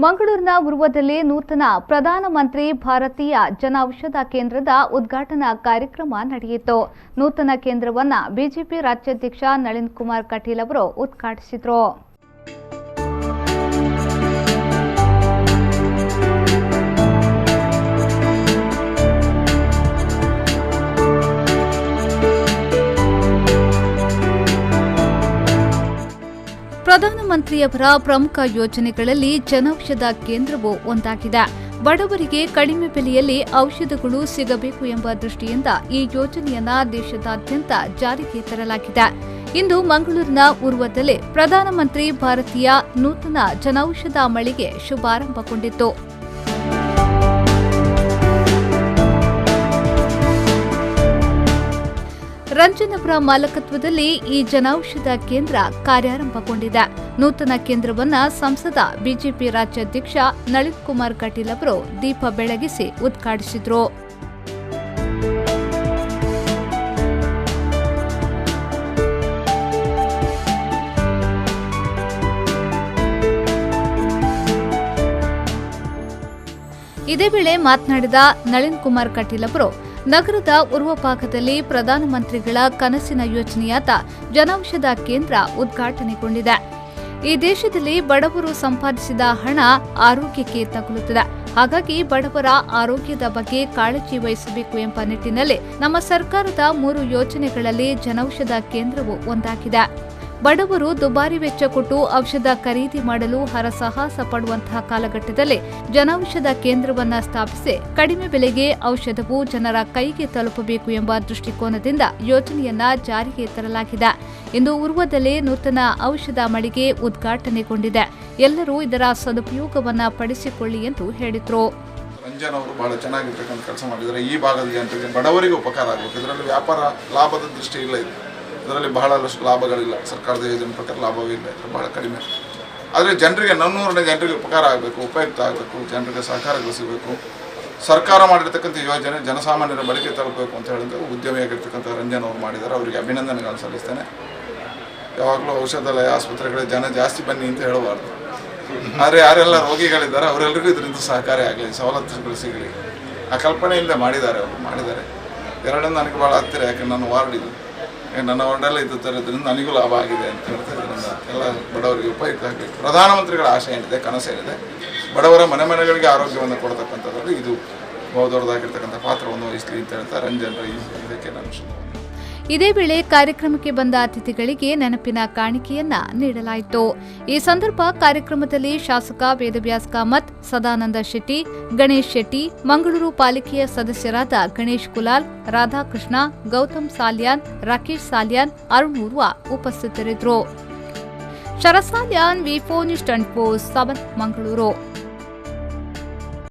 ಮಂಗಳೂರಿನ ಉರ್ವದಲ್ಲಿ ನೂತನ ಪ್ರಧಾನಮಂತ್ರಿ ಭಾರತೀಯ ಜನೌಷಧ ಕೇಂದ್ರದ ಉದ್ಘಾಟನಾ ಕಾರ್ಯಕ್ರಮ ನಡೆಯಿತು. ನೂತನ ಕೇಂದ್ರವನ್ನು ಬಿಜೆಪಿ ರಾಜ್ಯಾಧ್ಯಕ್ಷ ನಳಿನ್ ಕುಮಾರ್ ಕಟೀಲ್ ಅವರು ಉದ್ಘಾಟಿಸಿದರು. ಪ್ರಧಾನಮಂತ್ರಿಯವರ ಪ್ರಮುಖ ಯೋಜನೆಗಳಲ್ಲಿ ಜನೌಷಧ ಕೇಂದ್ರವು ಒಂದಾಗಿದೆ. ಬಡವರಿಗೆ ಕಡಿಮೆ ಬೆಲೆಯಲ್ಲಿ ಔಷಧಗಳು ಸಿಗಬೇಕು ಎಂಬ ದೃಷ್ಟಿಯಿಂದ ಈ ಯೋಜನೆಯನ್ನ ದೇಶದಾದ್ಯಂತ ಜಾರಿಗೆ ತರಲಾಗಿದೆ. ಇಂದು ಮಂಗಳೂರಿನ ಉರ್ವದಲ್ಲಿ ಪ್ರಧಾನಮಂತ್ರಿ ಭಾರತೀಯ ನೂತನ ಜನೌಷಧ ಮಳಿಗೆ ಶುಭಾರಂಭಗೊಂಡಿತು. ರಂಜನ್ ಅವರ ಮಾಲಕತ್ವದಲ್ಲಿ ಈ ಜನೌಷಧ ಕೇಂದ್ರ ಕಾರ್ಯಾರಂಭಗೊಂಡಿದೆ. ನೂತನ ಕೇಂದ್ರವನ್ನು ಸಂಸದ ಬಿಜೆಪಿ ರಾಜ್ಯಾಧ್ಯಕ್ಷ ನಳಿನ್ ಕುಮಾರ್ ಕಟೀಲ್ ಅವರು ದೀಪ ಬೆಳಗಿಸಿ ಉದ್ಘಾಟಿಸಿದರು. ಇದೇ ವೇಳೆ ಮಾತನಾಡಿದ ನಳಿನ್ ಕುಮಾರ್ ಕಟೀಲ್ ಅವರು ನಗರದ ಉರ್ವ ಭಾಗದಲ್ಲಿ ಪ್ರಧಾನಮಂತ್ರಿಗಳ ಕನಸಿನ ಯೋಜನೆಯಾದ ಜನೌಷಧ ಕೇಂದ್ರ ಉದ್ಘಾಟನೆಗೊಂಡಿದೆ. ಈ ದೇಶದಲ್ಲಿ ಬಡವರು ಸಂಪಾದಿಸಿದ ಹಣ ಆರೋಗ್ಯಕ್ಕೆ ತಗುಲುತ್ತದೆ. ಹಾಗಾಗಿ ಬಡವರ ಆರೋಗ್ಯದ ಬಗ್ಗೆ ಕಾಳಜಿ ವಹಿಸಬೇಕು ಎಂಬ ನಿಟ್ಟಿನಲ್ಲಿ ನಮ್ಮ ಸರ್ಕಾರದ 3 ಯೋಜನೆಗಳಲ್ಲಿ ಜನೌಷಧ ಕೇಂದ್ರವು ಒಂದಾಗಿದೆ. ಬಡವರು ದುಬಾರಿ ವೆಚ್ಚ ಕೊಟ್ಟು ಔಷಧ ಖರೀದಿ ಮಾಡಲು ಹರಸಾಹಸ ಪಡುವಂತಹ ಕಾಲಘಟ್ಟದಲ್ಲಿ ಜನೌಷಧ ಕೇಂದ್ರವನ್ನು ಸ್ಥಾಪಿಸಿ ಕಡಿಮೆ ಬೆಲೆಗೆ ಔಷಧವು ಜನರ ಕೈಗೆ ತಲುಪಬೇಕು ಎಂಬ ದೃಷ್ಟಿಕೋನದಿಂದ ಯೋಜನೆಯನ್ನ ಜಾರಿಗೆ ತರಲಾಗಿದೆ. ಇಂದು ಉರ್ವದಲ್ಲಿ ನೂತನ ಔಷಧ ಮಳಿಗೆ ಉದ್ಘಾಟನೆಗೊಂಡಿದೆ. ಎಲ್ಲರೂ ಇದರ ಸದುಪಯೋಗವನ್ನ ಪಡಿಸಿಕೊಳ್ಳಿ ಎಂದು ಹೇಳಿದರು. ರಂಜನ್ ಅವರು ಬಹಳ ಚೆನ್ನಾಗಿರ್ತಕ್ಕಂಥ ಕೆಲಸ ಮಾಡಿದ್ದಾರೆ. ಈ ಭಾಗದ ಜನರಿಗೆ ಬಡವರಿಗೆ ಉಪಕಾರ ಆಗಬೇಕು. ಇದರಲ್ಲಿ ವ್ಯಾಪಾರ ಲಾಭದ ದೃಷ್ಟಿ ಇಲ್ಲ. ಇದರಲ್ಲಿ ಬಹಳಷ್ಟು ಲಾಭಗಳಿಲ್ಲ. ಸರ್ಕಾರದ ಯೋಜನೆ ಪ್ರಕಾರ ಲಾಭವೇ ಇಲ್ಲ. ಇದರ ಬಹಳ ಕಡಿಮೆ. ಆದರೆ ಜನರಿಗೆ ನನ್ನೂರನೇ ಜನರಿಗೆ ಉಪಕಾರ ಆಗಬೇಕು, ಉಪಯುಕ್ತ ಆಗಬೇಕು, ಜನರಿಗೆ ಸಹಕಾರಗೊಳಿಸಬೇಕು. ಸರ್ಕಾರ ಮಾಡಿರ್ತಕ್ಕಂಥ ಯೋಜನೆ ಜನಸಾಮಾನ್ಯರ ಬಳಿಗೆ ತಲುಪಬೇಕು ಅಂತ ಹೇಳಿದ್ರೆ ಉದ್ಯಮಿಯಾಗಿರ್ತಕ್ಕಂಥ ರಂಜನ್ ಅವರು ಮಾಡಿದ್ದಾರೆ. ಅವರಿಗೆ ಅಭಿನಂದನೆಗಳನ್ನು ಸಲ್ಲಿಸ್ತೇನೆ. ಯಾವಾಗಲೂ ಔಷಧಾಲಯ ಆಸ್ಪತ್ರೆಗಳಿಗೆ ಜನ ಜಾಸ್ತಿ ಬನ್ನಿ ಅಂತ ಹೇಳಬಾರ್ದು. ಆದರೆ ಯಾರೆಲ್ಲ ರೋಗಿಗಳಿದ್ದಾರೆ ಅವರೆಲ್ಲರಿಗೂ ಇದರಿಂದ ಸಹಕಾರಿ ಆಗಲಿ, ಸವಲತ್ತುಗಳು ಸಿಗಲಿ ಆ ಕಲ್ಪನೆಯಿಂದ ಮಾಡಿದ್ದಾರೆ. ಅವರು ಮಾಡಿದ್ದಾರೆ. ಎರಡನೇ ನನಗೆ ಭಾಳ ಹತ್ತಿರ. ಯಾಕೆ ನನ್ನ ವಾರ್ಡ್ ಇದು, ನನ್ನ ವಾರ್ಡೆಲ್ಲ ಇದು ತರೋದ್ರಿಂದ ನನಗೂ ಲಾಭ ಆಗಿದೆ ಅಂತ ಹೇಳ್ತಾ ಇದರಿಂದ ಎಲ್ಲ ಬಡವರಿಗೆ ಉಪಯುಕ್ತ ಆಗಬೇಕು. ಪ್ರಧಾನಮಂತ್ರಿಗಳ ಆಶೆ ಏನಿದೆ, ಕನಸೇನಿದೆ, ಬಡವರ ಮನೆಗಳಿಗೆ ಆರೋಗ್ಯವನ್ನು ಕೊಡ್ತಕ್ಕಂಥದ್ರಲ್ಲಿ ಇದು ಬಹುದೊಡ್ಡದಾಗಿರ್ತಕ್ಕಂಥ ಪಾತ್ರವನ್ನು ವಹಿಸಲಿ ಅಂತ ಹೇಳ್ತಾ ರಂಜನ್ ಇದಕ್ಕೆ ನಾನು ಶುಭ. ಇದೇ ವೇಳೆ ಕಾರ್ಯಕ್ರಮಕ್ಕೆ ಬಂದ ಅತಿಥಿಗಳಿಗೆ ನೆನಪಿನ ಕಾಣಿಕೆಯನ್ನ ನೀಡಲಾಯಿತು. ಈ ಸಂದರ್ಭ ಕಾರ್ಯಕ್ರಮದಲ್ಲಿ ಶಾಸಕ ವೇದವ್ಯಾಸ್ ಕಾಮತ್, ಸದಾನಂದ ಶೆಟ್ಟಿ, ಗಣೇಶ್ ಶೆಟ್ಟಿ, ಮಂಗಳೂರು ಪಾಲಿಕೆಯ ಸದಸ್ಯರಾದ ಗಣೇಶ್ ಕುಲಾಲ್, ರಾಧಾಕೃಷ್ಣ, ಗೌತಮ್ ಸಾಲ್ಯಾನ್, ರಾಕೇಶ್ ಸಾಲ್ಯಾನ್, ಅರುಣ್ ಊರ್ವ ಉಪಸ್ಥಿತರಿದ್ದರು. ಶರತ್ ಸಾಲ್ಯಾನ್, ವಿ4 ನ್ಯೂಸ್ 24/7 ಮಂಗಳೂರು.